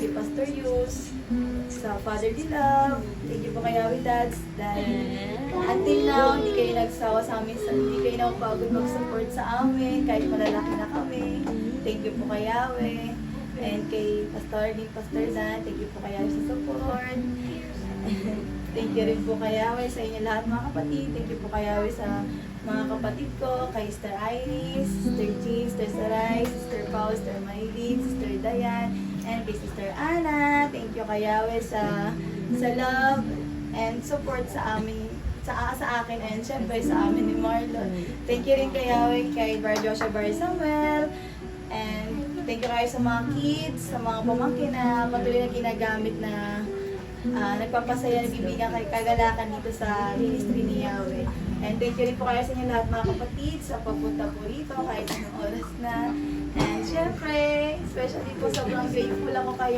kay Pastor Yus, sa Fatherly Love. Thank you po kay Yahweh Dads. Dahil until now, hindi kayo nagsawa sa amin, hindi kayo napapagod mag-support sa amin, kahit malalaki na kami. Thank you po kay Yahweh. And kay Pastor Dan, thank you po kay Yahweh sa support. Thank you rin po kay Yahweh sa inyo lahat mga kapatid. Thank you po kay Yahweh sa mga kapatid ko, kay Sister Iris, Sister Jean, Sister Saray, Sister Pao, Sister Maylene, Sister Dayan, and kay Sister Ana. Thank you kay Yahweh sa love and support sa amin, sa akin, and syempre sa amin ni Marlon. Thank you rin kay Yahweh, kay Bar Joshua, Bar Samuel, and thank you kayo sa mga kids, sa mga pamangkin na patuloy na ginagamit na nagpapasaya, nagbibigyan kay kagalakan dito sa ministry ni Yahweh. And thank you rin po kayo sa inyo lahat mga kapatid sa pagpunta po rito kahit anong oras na. And syempre, especially po sobrang grateful ako kay